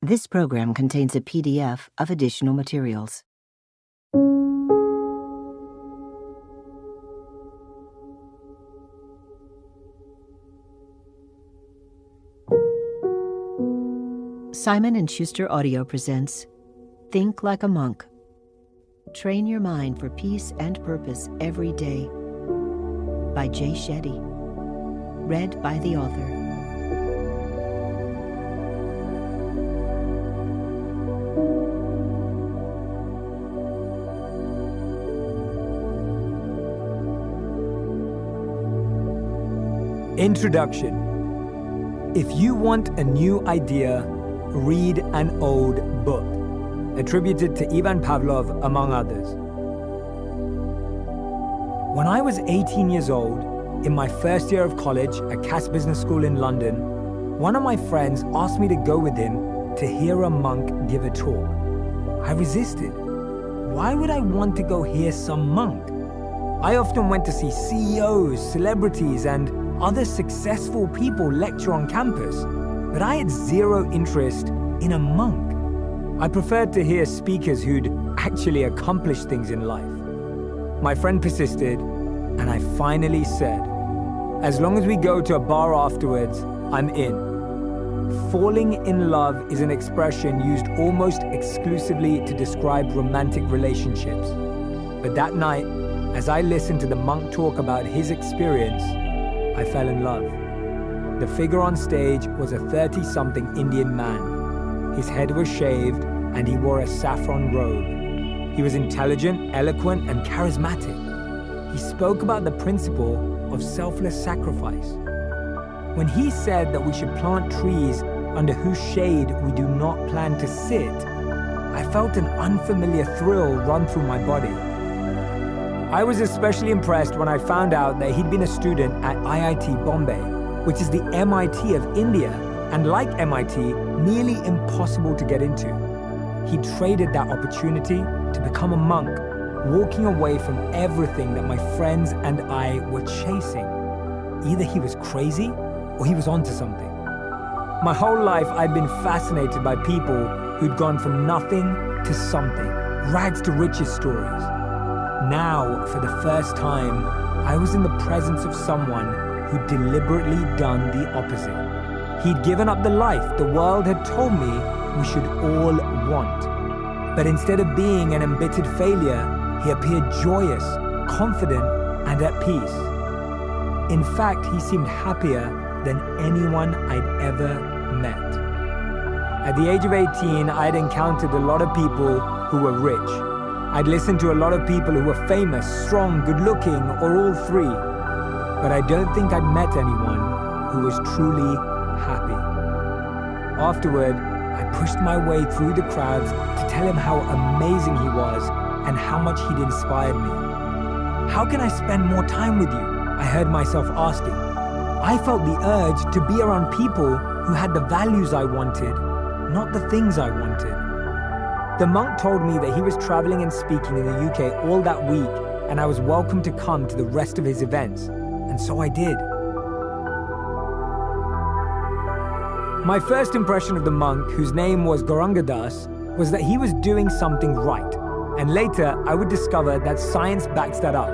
This program contains a PDF of additional materials. Simon & Schuster Audio presents Think Like a Monk. Train your mind for peace and purpose every day by Jayshetty. Read by the author. Introduction. If you want a new idea, read an old book, attributed to Ivan Pavlov, among others. When I was 18 years old, in my first year of college at Cass Business School in London, one of my friends asked me to go with him to hear a monk give a talk. I resisted. Why would I want to go hear some monk? I often went to see CEOs, celebrities, and other successful people lecture on campus, but I had zero interest in a monk. I preferred to hear speakers who'd actually accomplished things in life. My friend persisted, and I finally said, as long as we go to a bar afterwards, I'm in. Falling in love is an expression used almost exclusively to describe romantic relationships. But that night, as I listened to the monk talk about his experience, I fell in love. The figure on stage was a 30-something Indian man. His head was shaved and he wore a saffron robe. He was intelligent, eloquent, and charismatic. He spoke about the principle of selfless sacrifice. When he said that we should plant trees under whose shade we do not plan to sit, I felt an unfamiliar thrill run through my body. I was especially impressed when I found out that he'd been a student at IIT Bombay, which is the MIT of India, and like MIT, nearly impossible to get into. He traded that opportunity to become a monk, walking away from everything that my friends and I were chasing. Either he was crazy or he was onto something. My whole life I'd been fascinated by people who'd gone from nothing to something, rags to riches stories. Now, for the first time, I was in the presence of someone who'd deliberately done the opposite. He'd given up the life the world had told me we should all want. But instead of being an embittered failure, he appeared joyous, confident, and at peace. In fact, he seemed happier than anyone I'd ever met. At the age of 18, I'd encountered a lot of people who were rich. I'd listened to a lot of people who were famous, strong, good-looking, or all three. But I don't think I'd met anyone who was truly happy. Afterward, I pushed my way through the crowds to tell him how amazing he was and how much he'd inspired me. How can I spend more time with you? I heard myself asking. I felt the urge to be around people who had the values I wanted, not the things I wanted. The monk told me that he was traveling and speaking in the UK all that week, and I was welcome to come to the rest of his events, and so I did. My first impression of the monk, whose name was Gaurangadas, was that he was doing something right, and later I would discover that science backs that up.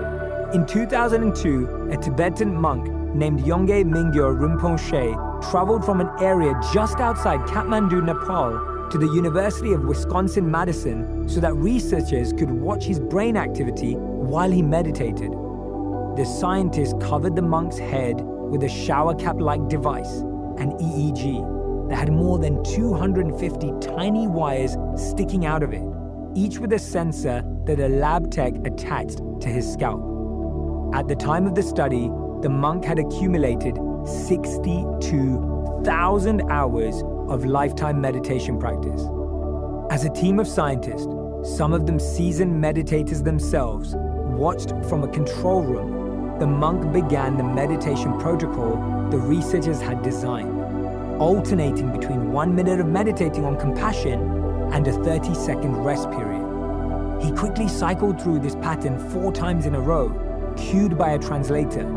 In 2002, a Tibetan monk named Yongey Mingyur Rinpoche traveled from an area just outside Kathmandu, Nepal, to the University of Wisconsin-Madison so that researchers could watch his brain activity while he meditated. The scientists covered the monk's head with a shower cap-like device, an EEG, that had more than 250 tiny wires sticking out of it, each with a sensor that a lab tech attached to his scalp. At the time of the study, the monk had accumulated 62,000 hours of lifetime meditation practice. As a team of scientists, some of them seasoned meditators themselves, watched from a control room, the monk began the meditation protocol the researchers had designed, alternating between 1 minute of meditating on compassion and a 30-second rest period. He quickly cycled through this pattern 4 times in a row, cued by a translator.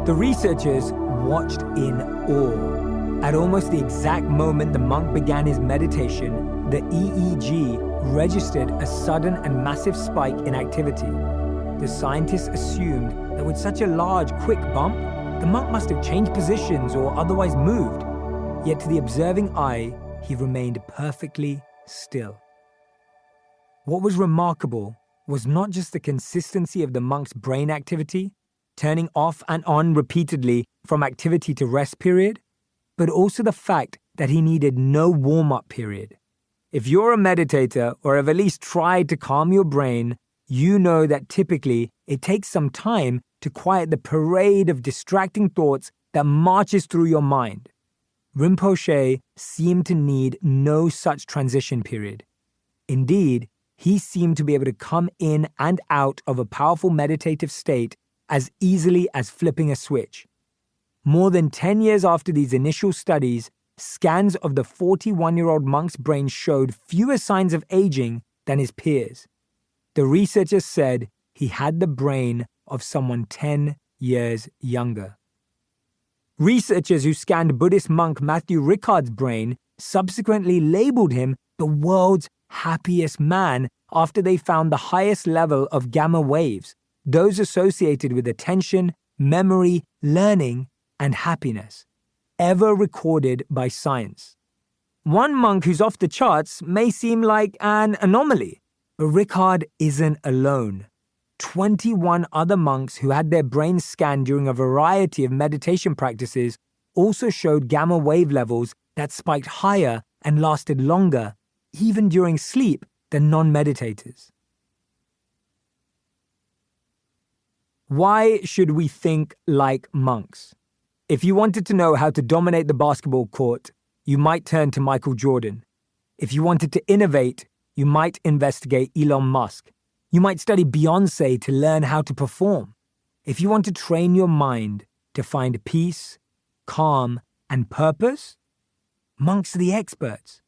The researchers watched in awe. At almost the exact moment the monk began his meditation, the EEG registered a sudden and massive spike in activity. The scientists assumed that with such a large, quick bump, the monk must have changed positions or otherwise moved. Yet to the observing eye, he remained perfectly still. What was remarkable was not just the consistency of the monk's brain activity, turning off and on repeatedly from activity to rest period, but also the fact that he needed no warm-up period. If you're a meditator or have at least tried to calm your brain, you know that typically it takes some time to quiet the parade of distracting thoughts that marches through your mind. Rinpoche seemed to need no such transition period. Indeed, he seemed to be able to come in and out of a powerful meditative state as easily as flipping a switch. More than 10 years after these initial studies, scans of the 41-year-old monk's brain showed fewer signs of aging than his peers. The researchers said he had the brain of someone 10 years younger. Researchers who scanned Buddhist monk Matthew Ricard's brain subsequently labeled him the world's happiest man after they found the highest level of gamma waves, those associated with attention, memory, learning, and happiness, ever recorded by science. One monk who's off the charts may seem like an anomaly, but Ricard isn't alone. 21 other monks who had their brains scanned during a variety of meditation practices also showed gamma wave levels that spiked higher and lasted longer, even during sleep, than non-meditators. Why should we think like monks? If you wanted to know how to dominate the basketball court, you might turn to Michael Jordan. If you wanted to innovate, you might investigate Elon Musk. You might study Beyoncé to learn how to perform. If you want to train your mind to find peace, calm, and purpose, monks are the experts.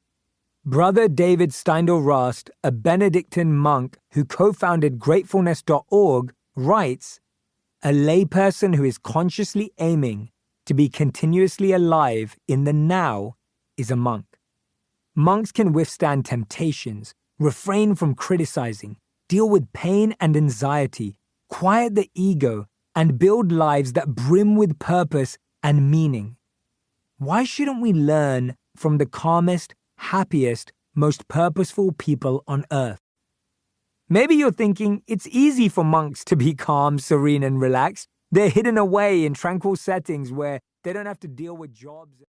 Brother David Steindl-Rast, a Benedictine monk who co-founded gratefulness.org, writes, "A layperson who is consciously aiming to be continuously alive in the now is a monk. Monks can withstand temptations, refrain from criticizing, deal with pain and anxiety, quiet the ego, and build lives that brim with purpose and meaning. Why shouldn't we learn from the calmest, happiest, most purposeful people on earth?" Maybe you're thinking it's easy for monks to be calm, serene, and relaxed. They're hidden away in tranquil settings where they don't have to deal with jobs.